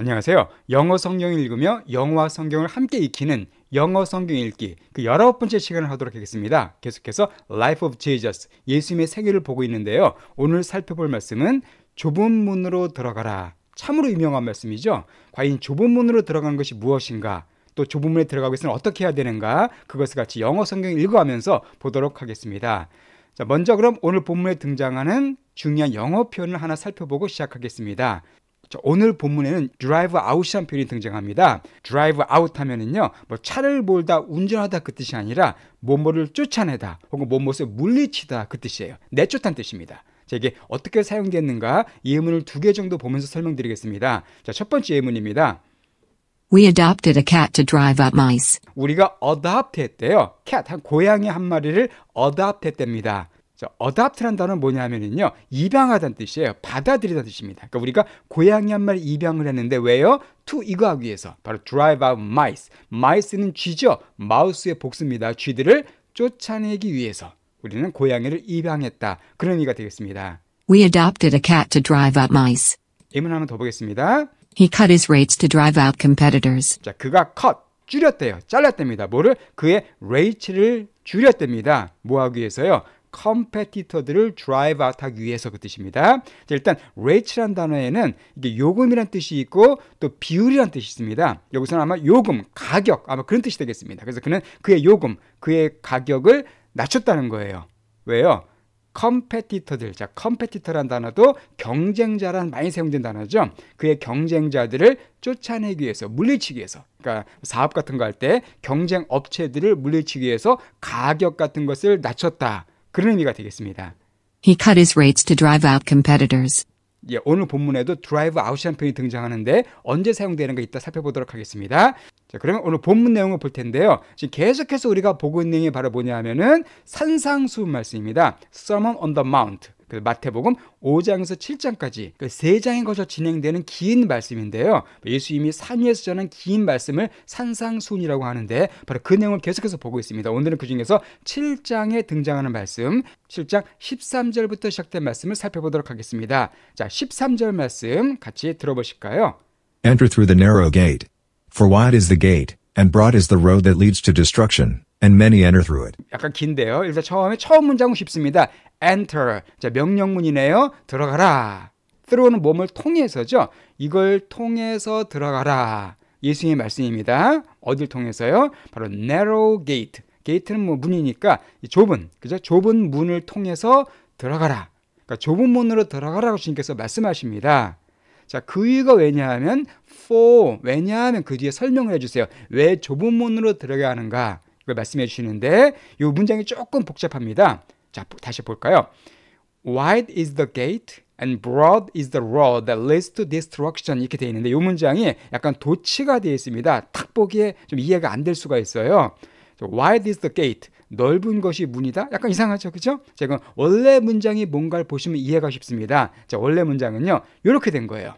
안녕하세요. 영어 성경을 읽으며 영어와 성경을 함께 익히는 영어 성경 읽기 그 19번째 시간을 하도록 하겠습니다. 계속해서 Life of Jesus, 예수님의 세계를 보고 있는데요. 오늘 살펴볼 말씀은 좁은 문으로 들어가라. 참으로 유명한 말씀이죠. 과연 좁은 문으로 들어가는 것이 무엇인가? 또 좁은 문에 들어가기 위해서는 어떻게 해야 되는가? 그것을 같이 영어 성경을 읽어가면서 보도록 하겠습니다. 자, 먼저 그럼 오늘 본문에 등장하는 중요한 영어 표현을 하나 살펴보고 시작하겠습니다. 오늘 본문에는 drive out이라는 표현이 등장합니다. drive out 하면은요, 뭐 차를 몰다, 운전하다 그 뜻이 아니라 뭐뭐를 쫓아내다 혹은 뭐뭐를 물리치다 그 뜻이에요. 내쫓다는 뜻입니다. 자, 이게 어떻게 사용됐는가 예문을 2개 정도 보면서 설명드리겠습니다. 자, 첫 번째 예문입니다. We adopted a cat to drive out mice. 우리가 adopt 했대요. cat, 한 고양이 한 마리를 adopt 했답니다. 자, adopt란 단어는 뭐냐면요, 입양하다는 뜻이에요. 받아들이다는 뜻입니다. 그러니까 우리가 고양이 한 마리 입양을 했는데 왜요? to 이거 하기 위해서. 바로 drive out mice. mice는 쥐죠. 마우스의 복수입니다. 쥐들을 쫓아내기 위해서 우리는 고양이를 입양했다. 그런 의미가 되겠습니다. We adopted a cat to drive out mice. 예문 하나 더 보겠습니다. He cut his rates to drive out competitors. 자, 그가 cut, 줄였대요. 잘랐답니다. 뭐를? 그의 rate를 줄였답니다. 뭐 하기 위해서요? 컴페티터들을 드라이브 아웃 하기 위해서 그 뜻입니다. 자, 일단 rate라는 단어에는 이게 요금이란 뜻이 있고 또 비율이란 뜻이 있습니다. 여기서는 아마 요금, 가격 아마 그런 뜻이 되겠습니다. 그래서 그는 그의 요금, 그의 가격을 낮췄다는 거예요. 왜요? 컴페티터들, 자, 컴페티터란 단어도 경쟁자란 많이 사용된 단어죠. 그의 경쟁자들을 쫓아내기 위해서, 물리치기 위해서, 그러니까 사업 같은 거 할 때 경쟁 업체들을 물리치기 위해서 가격 같은 것을 낮췄다. 그런 의미가 되겠습니다. He cut his rates to drive out competitors. 예, 오늘 본문에도 drive out이라는 표현이 등장하는데 언제 사용되는가 이따 살펴보도록 하겠습니다. 자, 그러면 오늘 본문 내용을 볼 텐데요. 지금 계속해서 우리가 보고 있는 게 바로 뭐냐면은 산상수훈 말씀입니다. Sermon on the Mount. 마태복음 5장에서 7장까지 그 3장에 걸쳐 진행되는 긴 말씀인데요. 예수님이 산 위에서 전한 긴 말씀을 산상수훈이라고 하는데 바로 그 내용을 계속해서 보고 있습니다. 오늘은 그 중에서 7장에 등장하는 말씀, 7장 13절부터 시작된 말씀을 살펴보도록 하겠습니다. 자, 13절 말씀 같이 들어보실까요? Enter through the narrow gate. For wide is the gate, and broad is the road that leads to destruction, and many enter through it. 약간 긴데요. 일단 처음 문장은 쉽습니다. Enter. 자, 명령문이네요. 들어가라. through는 몸을 통해서죠. 이걸 통해서 들어가라. 예수님의 말씀입니다. 어딜 통해서요? 바로 narrow gate. gate는 뭐 문이니까 좁은, 그죠? 좁은 문을 통해서 들어가라. 그러니까 좁은 문으로 들어가라고 주님께서 말씀하십니다. 자, 그 이유가 왜냐하면 for, 왜냐하면 그 뒤에 설명을 해주세요. 왜 좁은 문으로 들어가야 하는가? 이걸 말씀해 주시는데 이 문장이 조금 복잡합니다. 자, 다시 볼까요? Wide is the gate and broad is the road that leads to destruction 이렇게 되어 있는데 이 문장이 약간 도치가 되어 있습니다. 딱 보기에 좀 이해가 안 될 수가 있어요. Wide is the gate. 넓은 것이 문이다? 약간 이상하죠, 그죠? 자, 이건 원래 문장이 뭔가를 보시면 이해가 쉽습니다. 자, 원래 문장은요, 이렇게 된 거예요.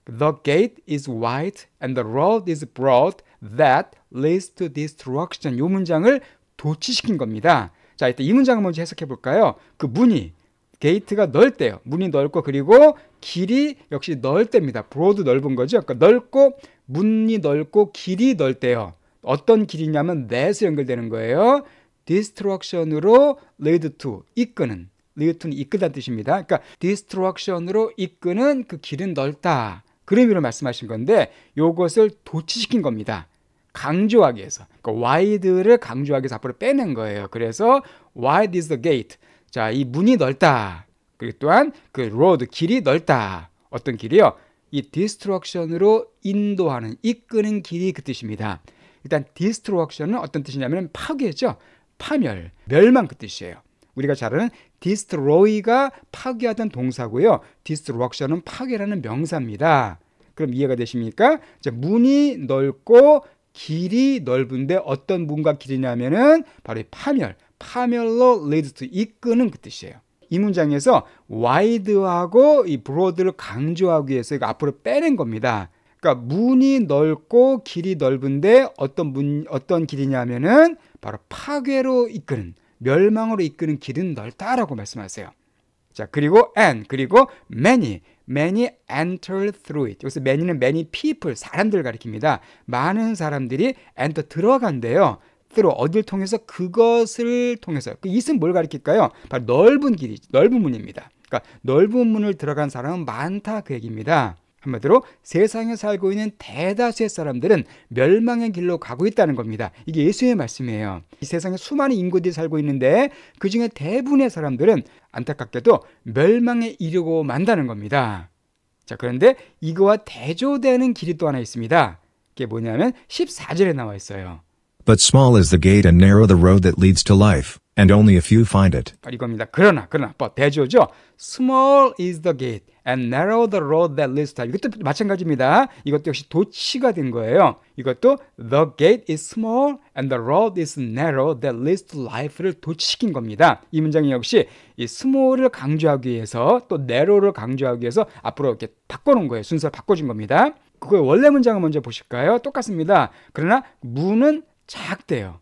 The gate is wide and the road is broad that leads to destruction. 이 문장을 도치시킨 겁니다. 자, 일단 이 문장을 먼저 해석해 볼까요? 그 문이, 게이트가 넓대요. 문이 넓고 그리고 길이 역시 넓답니다. broad 넓은 거죠. 그러니까 넓고 문이 넓고 길이 넓대요. 어떤 길이냐면 that으로 연결되는 거예요. destruction으로 lead to, 이끄는, lead to는 이끄다는 뜻입니다. 그러니까 destruction으로 이끄는 그 길은 넓다. 그런 의미로 말씀하신 건데 이것을 도치시킨 겁니다. 강조하기 위해서. 그러니까 wide를 강조하기 위해서 앞으로 빼낸 거예요. 그래서 wide is the gate. 자, 이 문이 넓다. 그리고 또한 그 road, 길이 넓다. 어떤 길이요? 이 destruction으로 인도하는, 이끄는 길이 그 뜻입니다. 일단 destruction은 어떤 뜻이냐면 파괴죠. 파멸, 멸망 그 뜻이에요. 우리가 잘 아는 destroy가 파괴하던 동사고요. destruction은 파괴라는 명사입니다. 그럼 이해가 되십니까? 자, 문이 넓고 길이 넓은데 어떤 문과 길이냐면은 바로 이 파멸, 파멸로 lead to, 이끄는 그 뜻이에요. 이 문장에서 wide하고 이 broad를 강조하기 위해서 이거 앞으로 빼낸 겁니다. 그러니까 문이 넓고 길이 넓은데 어떤 길이냐면은 바로 파괴로 이끄는, 멸망으로 이끄는 길은 넓다라고 말씀하세요. 자, 그리고 and, 그리고 many, many enter through it. 여기서 many는 many people, 사람들을 가리킵니다. 많은 사람들이 enter 들어간대요. through 어딜 통해서? 그것을 통해서. 그 it은 뭘 가리킬까요? 바로 넓은 길이, 넓은 문입니다. 그러니까 넓은 문을 들어간 사람은 많다 그 얘기입니다. 한마디로 세상에 살고 있는 대다수의 사람들은 멸망의 길로 가고 있다는 겁니다. 이게 예수의 말씀이에요. 이 세상에 수많은 인구들이 살고 있는데 그중에 대부분의 사람들은 안타깝게도 멸망에 이르고 만다는 겁니다. 자, 그런데 이거와 대조되는 길이 또 하나 있습니다. 그게 뭐냐면 14절에 나와 있어요. But small is the gate and narrow the road that leads to life, and only a few find it. 이겁니다. 그러나 대조죠. Small is the gate and narrow the road that leads to life. 이것도 마찬가지입니다. 이것도 역시 도치가 된 거예요. 이것도 the gate is small and the road is narrow that leads to life를 도치시킨 겁니다. 이 문장이 역시 이 small을 강조하기 위해서 또 narrow를 강조하기 위해서 앞으로 이렇게 바꿔놓은 거예요. 순서를 바꿔준 겁니다. 그거의 원래 문장을 먼저 보실까요? 똑같습니다. 그러나 문은 작대요.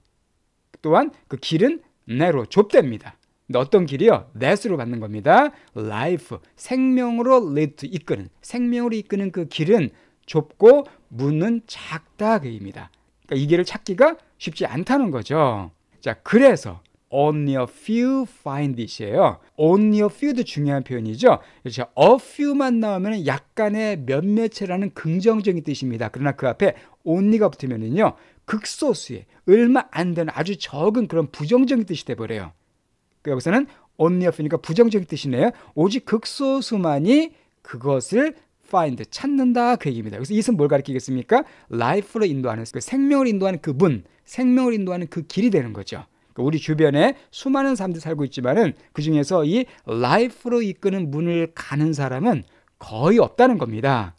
또한 그 길은 narrow, 좁답니다. 근데 어떤 길이요? that으로 받는 겁니다. life, 생명으로 lead to, 이끄는, 생명으로 이끄는 그 길은 좁고 문은 작다 그 얘기입니다. 그러니까 이 길을 찾기가 쉽지 않다는 거죠. 자, 그래서 only a few find it이에요. only a few도 중요한 표현이죠. 그렇죠. a few만 나오면 약간의 몇몇이라는 긍정적인 뜻입니다. 그러나 그 앞에 only가 붙으면은요, 극소수의 얼마 안 되는 아주 적은 그런 부정적인 뜻이 돼버려요. 여기서는 only a few니까 부정적인 뜻이네요. 오직 극소수만이 그것을 find, 찾는다 그 얘기입니다. 그래서 이것은 뭘 가리키겠습니까? life로 인도하는, 그 생명을 인도하는 그 문, 생명을 인도하는 그 길이 되는 거죠. 우리 주변에 수많은 사람들이 살고 있지만은 그 중에서 이 life로 이끄는 문을 가는 사람은 거의 없다는 겁니다.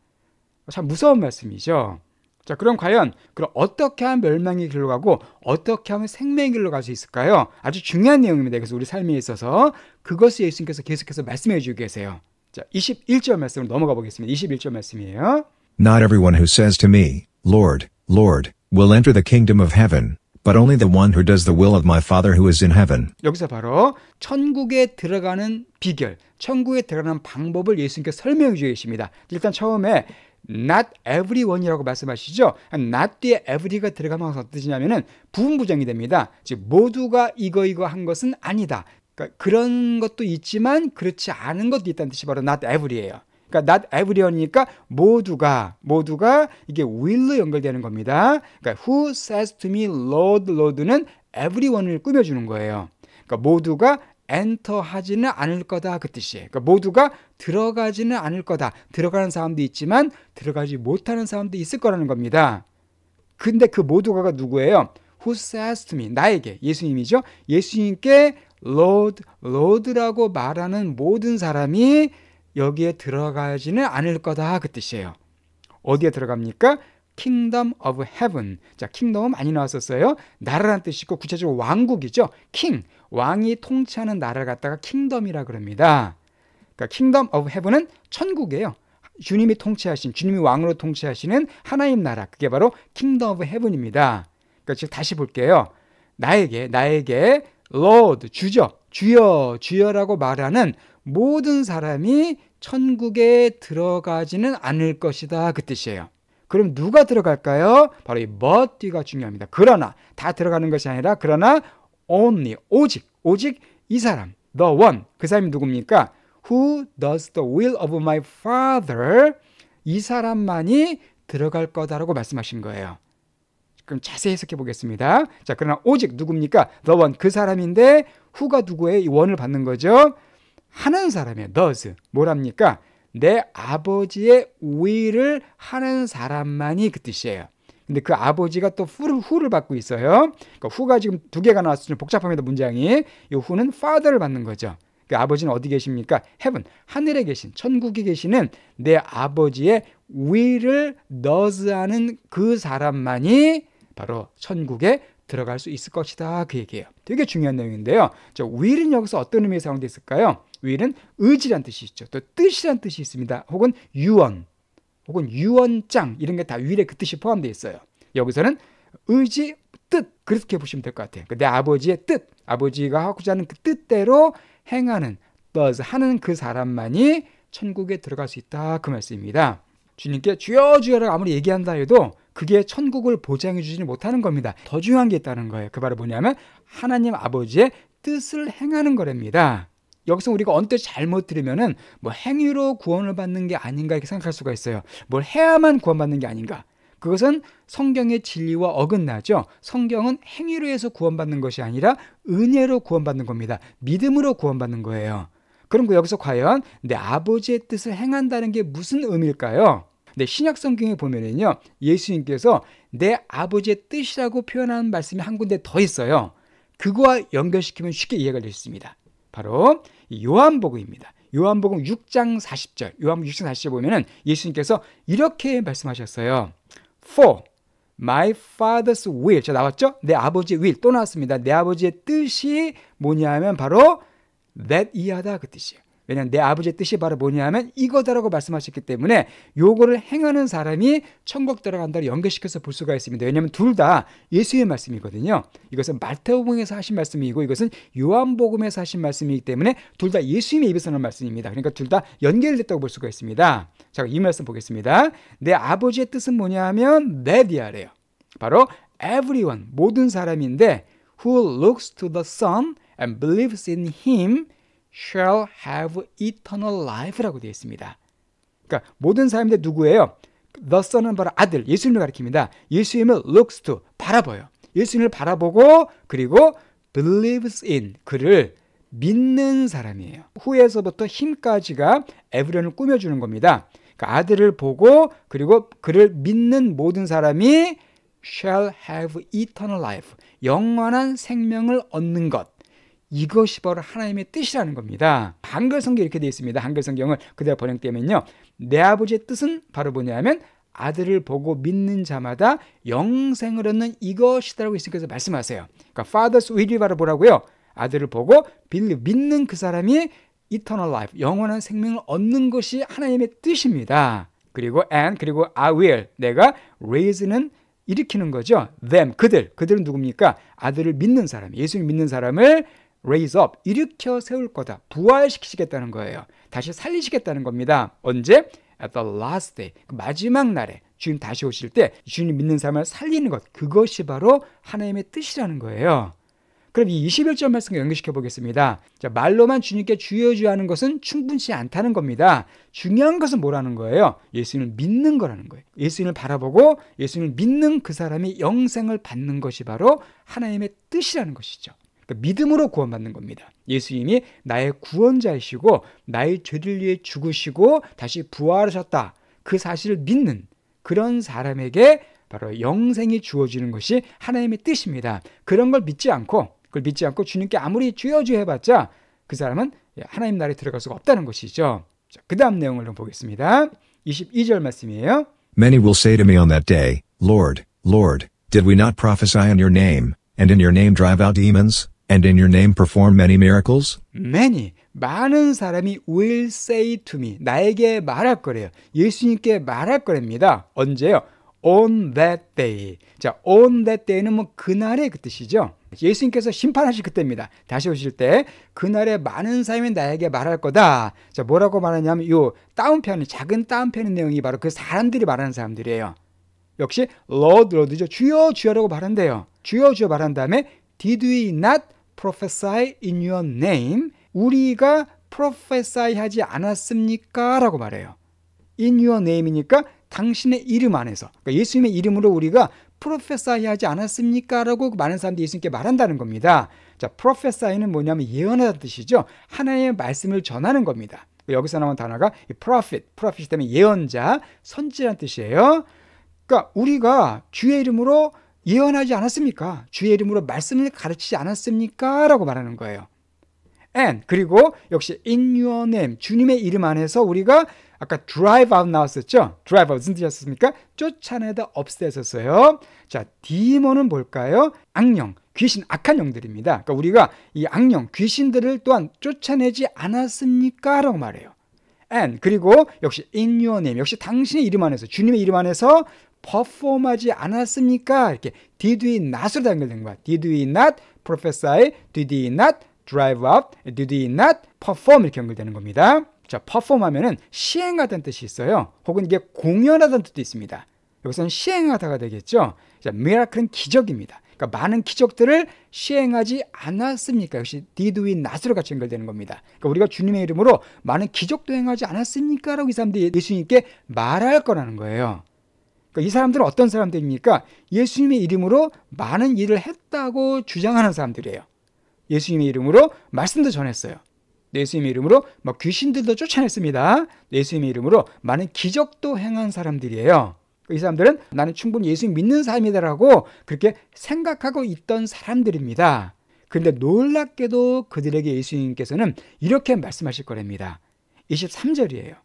참 무서운 말씀이죠. 자, 그럼 과연 어떻게 하면 멸망의 길로 가고 어떻게 하면 생명의 길로 갈 수 있을까요? 아주 중요한 내용입니다. 그래서 우리 삶에 있어서 그것을 예수님께서 계속해서 말씀해 주고 계세요. 자, 21절 말씀으로 넘어가 보겠습니다. 21절 말씀이에요. Not everyone who says to me, Lord, Lord, will enter the kingdom of heaven, but only the one who does the will of my Father who is in heaven. 여기서 바로 천국에 들어가는 비결, 천국에 들어가는 방법을 예수님께서 설명해 주고 계십니다. 일단 처음에 not everyone이라고 말씀하시죠. not 뒤에 every가 들어가면 어떤 뜻이냐면은 부분부정이 됩니다. 즉 모두가 이거 한 것은 아니다. 그러니까 그런 것도 있지만 그렇지 않은 것도 있다는 뜻이 바로 not every예요. 그러니까 not everyone이니까 모두가 이게 will로 연결되는 겁니다. 그러니까 who says to me Lord, Lord는 everyone을 꾸며주는 거예요. 그러니까 모두가 enter 하지는 않을 거다 그 뜻이에요. 그러니까 모두가 들어가지는 않을 거다. 들어가는 사람도 있지만 들어가지 못하는 사람도 있을 거라는 겁니다. 근데 그 모두가가 누구예요? Who says to me, 나에게, 예수님이죠. 예수님께 Lord, Lord라고 말하는 모든 사람이 여기에 들어가지는 않을 거다 그 뜻이에요. 어디에 들어갑니까? Kingdom of Heaven. 자, 킹덤은 많이 나왔었어요. 나라란 뜻이고 구체적으로 왕국이죠. king, 왕이 통치하는 나라를 갖다가 킹덤이라 그럽니다. 그러니까 Kingdom of Heaven은 천국이에요. 주님이 통치하신, 주님이 왕으로 통치하시는 하나님 나라, 그게 바로 Kingdom of Heaven입니다. 그러니까 지금 다시 볼게요. 나에게 Lord, 주여라고 말하는 모든 사람이 천국에 들어가지는 않을 것이다 그 뜻이에요. 그럼 누가 들어갈까요? 바로 이 but 뒤가 중요합니다. 그러나, 다 들어가는 것이 아니라 그러나 only, 오직 이 사람, the one, 그 사람이 누굽니까? Who does the will of my Father, 이 사람만이 들어갈 거다라고 말씀하신 거예요. 그럼 자세히 해석해 보겠습니다. 자, 그러나 오직 누굽니까? The one, 그 사람인데 who가 누구예요? 이 one을 받는 거죠. 하는 사람이에요. does, 뭐랍니까? 내 아버지의 will을 하는 사람만이 그 뜻이에요. 근데 그 아버지가 또 who를 받고 있어요. 그러니까 who가 지금 두 개가 나왔어요. 좀 복잡합니다, 문장이. 이 who는 father를 받는 거죠. 그 아버지는 어디 계십니까? heaven, 하늘에 계신, 천국에 계시는 내 아버지의 will을 does 하는 그 사람만이 바로 천국에 들어갈 수 있을 것이다 그 얘기예요. 되게 중요한 내용인데요. 저 will은 여기서 어떤 의미에 사용되어 있을까요? will은 의지란 뜻이 있죠. 또 뜻이란 뜻이 있습니다. 혹은 유언, 혹은 유언장, 이런 게 다 will에 그 뜻이 포함되어 있어요. 여기서는 의지, 뜻, 그렇게 보시면 될 것 같아요. 내 아버지의 뜻, 아버지가 하고자 하는 그 뜻대로 행하는, does 하는 그 사람만이 천국에 들어갈 수 있다 그 말씀입니다. 주님께 주여 주여라고 아무리 얘기한다 해도 그게 천국을 보장해 주지는 못하는 겁니다. 더 중요한 게 있다는 거예요. 그 바로 뭐냐면 하나님 아버지의 뜻을 행하는 거랍니다. 여기서 우리가 언뜻 잘못 들으면은 뭐 행위로 구원을 받는 게 아닌가 이렇게 생각할 수가 있어요. 뭘 해야만 구원받는 게 아닌가. 그것은 성경의 진리와 어긋나죠. 성경은 행위로 해서 구원받는 것이 아니라 은혜로 구원받는 겁니다. 믿음으로 구원받는 거예요. 그럼 여기서 과연 내 아버지의 뜻을 행한다는 게 무슨 의미일까요? 네, 신약 성경에 보면은요, 예수님께서 내 아버지의 뜻이라고 표현하는 말씀이 한 군데 더 있어요. 그거와 연결시키면 쉽게 이해가 될 수 있습니다. 바로 요한복음입니다. 요한복음 6장 40절, 요한복음 6장 40절 보면은 예수님께서 이렇게 말씀하셨어요. For my father's will, 자 나왔죠? 내 아버지의 will, 또 나왔습니다. 내 아버지의 뜻이 뭐냐면 바로 that 이하다 그 뜻이에요. 왜냐하면 내 아버지의 뜻이 바로 뭐냐면 이거다라고 말씀하셨기 때문에 요거를 행하는 사람이 천국 들어간다고 연결시켜서 볼 수가 있습니다. 왜냐하면 둘 다 예수의 말씀이거든요. 이것은 마태복음에서 하신 말씀이고 이것은 요한복음에서 하신 말씀이기 때문에 둘 다 예수님의 입에서 나온 말씀입니다. 그러니까 둘 다 연결됐다고 볼 수가 있습니다. 자, 이 말씀 보겠습니다. 내 아버지의 뜻은 뭐냐면 that이래요. 바로 everyone, 모든 사람인데 who looks to the Son and believes in him shall have eternal life라고 되어 있습니다. 그러니까 모든 사람인데 누구예요? The Son은 바로 아들, 예수님을 가리킵니다. 예수님을 looks to, 바라봐요. 예수님을 바라보고 그리고 believes in, 그를 믿는 사람이에요. 후에서부터 힘까지가 everyone을 꾸며주는 겁니다. 그러니까 아들을 보고 그리고 그를 믿는 모든 사람이 shall have eternal life, 영원한 생명을 얻는 것. 이것이 바로 하나님의 뜻이라는 겁니다. 한글 성경에 이렇게 되어 있습니다. 한글 성경을 그대로 번역되면요, 내 아버지의 뜻은 바로 뭐냐면 아들을 보고 믿는 자마다 영생을 얻는 이것이다라고 예수님께서 말씀하세요. 그러니까 Father's will이 바로 뭐라고요? 아들을 보고 믿는 그 사람이 eternal life, 영원한 생명을 얻는 것이 하나님의 뜻입니다. 그리고 그리고 I will, 내가 raise는 일으키는 거죠. them, 그들은 누굽니까? 아들을 믿는 사람, 예수를 믿는 사람을 raise up, 일으켜 세울 거다. 부활시키시겠다는 거예요. 다시 살리시겠다는 겁니다. 언제? At the last day, 마지막 날에 주님 다시 오실 때 주님 믿는 사람을 살리는 것, 그것이 바로 하나님의 뜻이라는 거예요. 그럼 이 21절 말씀과 연결시켜 보겠습니다. 자, 말로만 주님께 주여 주여 하는 것은 충분치 않다는 겁니다. 중요한 것은 뭐라는 거예요? 예수님을 믿는 거라는 거예요. 예수님을 바라보고 예수님을 믿는 그 사람이 영생을 받는 것이 바로 하나님의 뜻이라는 것이죠. 그러니까 믿음으로 구원받는 겁니다. 예수님이 나의 구원자이시고 나의 죄를 위해 죽으시고 다시 부활하셨다, 그 사실을 믿는 그런 사람에게 바로 영생이 주어지는 것이 하나님의 뜻입니다. 그런 걸 믿지 않고 주님께 아무리 주여 주여 해봤자 그 사람은 하나님 나라에 들어갈 수가 없다는 것이죠. 그 다음 내용을 좀 보겠습니다. 22절 말씀이에요. Many will say to me on that day, Lord, Lord, did we not prophesy in your name, and in your name drive out demons, and in your name perform many miracles? Many, 많은 사람이 will say to me, 나에게 말할 거래요. 예수님께 말할 거랍니다. 언제요? On that day. 자, on that day는 뭐 그날의 그 뜻이죠. 예수님께서 심판하실 그때입니다. 다시 오실 때 그날에 많은 사람이 나에게 말할 거다. 자, 뭐라고 말하냐면 요 다운표는, 작은 다운표는 내용이 바로 그 사람들이 말하는 사람들이에요. 역시 Lord, Lord죠. 주여 주여라고 말한대요. 주여 주여 말한 다음에 Did we not prophesy in your name? 우리가 prophesy 하지 않았습니까? 라고 말해요. In your name이니까 당신의 이름 안에서, 그러니까 예수님의 이름으로 우리가 prophesy 하지 않았습니까? 라고 많은 사람들이 예수님께 말한다는 겁니다. 자, prophesy는 뭐냐면 예언하다는 뜻이죠. 하나님의 말씀을 전하는 겁니다. 여기서 나온 단어가 prophet이 때문에 예언자, 선지자라는 뜻이에요. 그러니까 우리가 주의 이름으로 예언하지 않았습니까? 주의 이름으로 말씀을 가르치지 않았습니까? 라고 말하는 거예요. And, 그리고 역시 in your name, 주님의 이름 안에서 우리가 아까 drive out 나왔었죠? drive out 무슨 뜻이었습니까? 쫓아내다 없애셨어요. 자, 디몬은 뭘까요? 악령, 귀신, 악한 영들입니다. 그러니까 우리가 이 악령, 귀신들을 또한 쫓아내지 않았습니까? 라고 말해요. And, 그리고 역시 in your name, 역시 당신의 이름 안에서, 주님의 이름 안에서 perform하지 않았습니까? 이렇게 did we not으로 연결된 거야. Did we not prophesy? Did we not drive out? Did we not perform? 이렇게 연결되는 겁니다. 자, perform하면은 시행하다는 뜻이 있어요. 혹은 이게 공연하다는 뜻도 있습니다. 여기서는 시행하다가 되겠죠. 자, miracle은 기적입니다. 그러니까 많은 기적들을 시행하지 않았습니까? 역시 did we not으로 같이 연결되는 겁니다. 그러니까 우리가 주님의 이름으로 많은 기적도 행하지 않았습니까? 라고 이 사람들이 예수님께 말할 거라는 거예요. 그러니까 이 사람들은 어떤 사람들입니까? 예수님의 이름으로 많은 일을 했다고 주장하는 사람들이에요. 예수님의 이름으로 말씀도 전했어요. 예수님의 이름으로 귀신들도 쫓아냈습니다. 예수님의 이름으로 많은 기적도 행한 사람들이에요. 이 사람들은 나는 충분히 예수님 믿는 사람이다라고 그렇게 생각하고 있던 사람들입니다. 그런데 놀랍게도 그들에게 예수님께서는 이렇게 말씀하실 거랍니다. 23절이에요.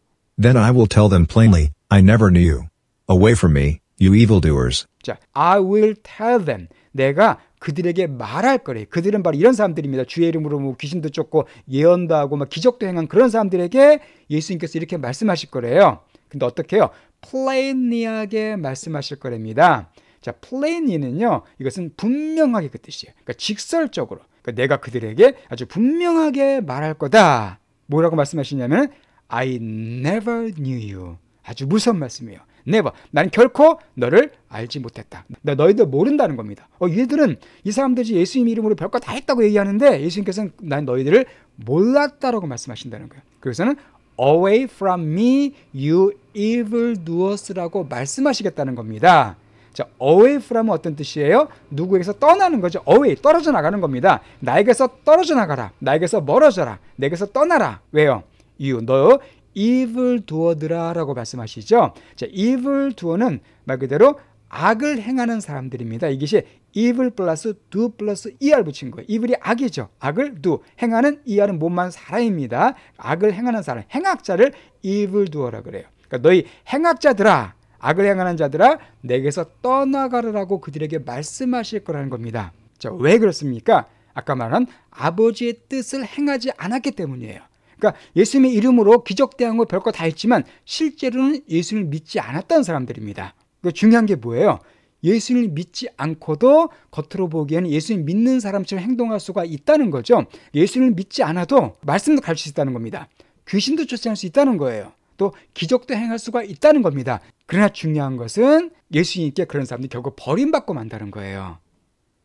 Then I will tell them plainly, I never knew you. Away from me, you evildoers. 자, I will tell them. 내가 그들에게 말할 거래. 그들은 바로 이런 사람들입니다. 주의 이름으로 귀신도 쫓고 예언도 하고 기적도 행한 그런 사람들에게 예수님께서 이렇게 말씀하실 거래요. 근데 어떻게 해요? plainly하게 말씀하실 거랍니다. 자, plainly는요, 이것은 분명하게 그 뜻이에요. 그러니까 직설적으로. 그러니까 내가 그들에게 아주 분명하게 말할 거다. 뭐라고 말씀하시냐면 I never knew you. 아주 무서운 말씀이에요. never. 나는 결코 너를 알지 못했다. 너희들 모른다는 겁니다. 얘들은 이 사람들이 예수님 이름으로 별거 다 했다고 얘기하는데 예수님께서는 난 너희들을 몰랐다라고 말씀하신다는 거예요. 그래서는 Away from me, you evildoers라고 말씀하시겠다는 겁니다. 자, away from은 어떤 뜻이에요? 누구에게서 떠나는 거죠. away, 떨어져 나가는 겁니다. 나에게서 떨어져 나가라. 나에게서 멀어져라. 내게서 떠나라. 왜요? you, 너 evildoer들아 라고 말씀하시죠. 자, evildoer는 말 그대로 악을 행하는 사람들입니다. 이것이 evil 플러스 do 플러스 er 붙인 거예요. evil이 악이죠. 악을 do, 행하는 er은 못만 사람입니다. 악을 행하는 사람, 행악자를 evildoer라 그래요. 그러니까 너희 행악자들아, 악을 행하는 자들아, 내게서 떠나가라라고 그들에게 말씀하실 거라는 겁니다. 자, 왜 그렇습니까? 아까 말한 아버지의 뜻을 행하지 않았기 때문이에요. 그러니까 예수님의 이름으로 기적대항을 별거 다 했지만 실제로는 예수님을 믿지 않았던 사람들입니다. 중요한 게 뭐예요? 예수님을 믿지 않고도 겉으로 보기에는 예수님 믿는 사람처럼 행동할 수가 있다는 거죠. 예수님을 믿지 않아도 말씀도 가르칠 수 있다는 겁니다. 귀신도 쫓아낼 수 있다는 거예요. 또 기적도 행할 수가 있다는 겁니다. 그러나 중요한 것은 예수님께 그런 사람들이 결국 버림받고 만다는 거예요.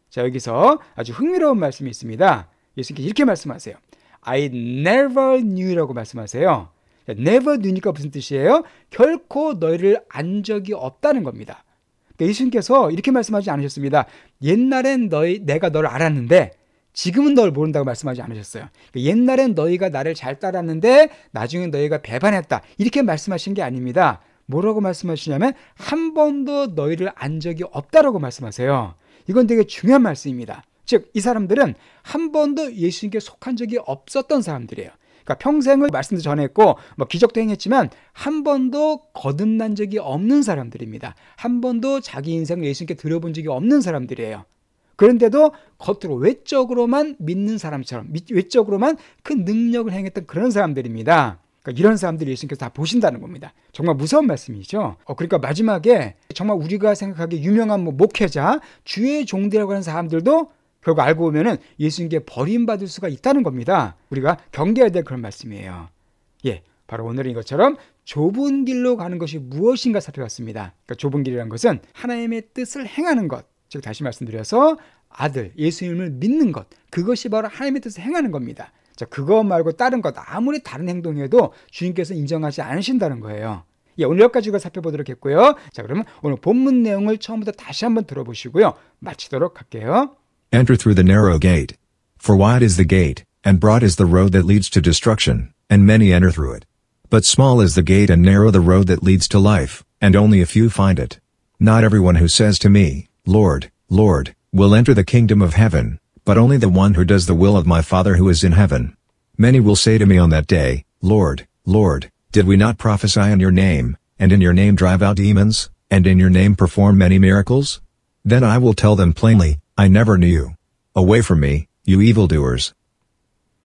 자, 여기서 아주 흥미로운 말씀이 있습니다. 예수님께 이렇게 말씀하세요. I never knew라고 말씀하세요. never knew니까 무슨 뜻이에요? 결코 너희를 안 적이 없다는 겁니다. 그러니까 예수님께서 이렇게 말씀하지 않으셨습니다. 옛날엔 내가 너를 알았는데 지금은 너를 모른다고 말씀하지 않으셨어요. 그러니까 옛날엔 너희가 나를 잘 따랐는데 나중에 너희가 배반했다. 이렇게 말씀하신 게 아닙니다. 뭐라고 말씀하시냐면 한 번도 너희를 안 적이 없다라고 말씀하세요. 이건 되게 중요한 말씀입니다. 즉, 이 사람들은 한 번도 예수님께 속한 적이 없었던 사람들이에요. 그러니까 평생을 말씀도 전했고 기적도 행했지만 한 번도 거듭난 적이 없는 사람들입니다. 한 번도 자기 인생을 예수님께 드려본 적이 없는 사람들이에요. 그런데도 겉으로 외적으로만 믿는 사람처럼 외적으로만 그 능력을 행했던 그런 사람들입니다. 그러니까 이런 사람들이 예수님께서 다 보신다는 겁니다. 정말 무서운 말씀이죠. 그러니까 마지막에 정말 우리가 생각하기에 유명한 목회자, 주의 종들이라고 하는 사람들도 결국 알고 보면은 예수님께 버림받을 수가 있다는 겁니다. 우리가 경계해야 될 그런 말씀이에요. 예, 바로 오늘은 이것처럼 좁은 길로 가는 것이 무엇인가 살펴봤습니다. 그러니까 좁은 길이라는 것은 하나님의 뜻을 행하는 것, 즉 다시 말씀드려서 아들, 예수님을 믿는 것, 그것이 바로 하나님의 뜻을 행하는 겁니다. 자, 그거 말고 다른 것, 아무리 다른 행동해도 주님께서 인정하지 않으신다는 거예요. 예, 오늘 여기까지 살펴보도록 했고요. 자, 그러면 오늘 본문 내용을 처음부터 다시 한번 들어보시고요. 마치도록 할게요. Enter through the narrow gate. For wide is the gate, and broad is the road that leads to destruction, and many enter through it. But small is the gate and narrow the road that leads to life, and only a few find it. Not everyone who says to me, Lord, Lord, will enter the kingdom of heaven, but only the one who does the will of my Father who is in heaven. Many will say to me on that day, Lord, Lord, did we not prophesy in your name, and in your name drive out demons, and in your name perform many miracles? Then I will tell them plainly, I never knew you. Away from me, you evildoers.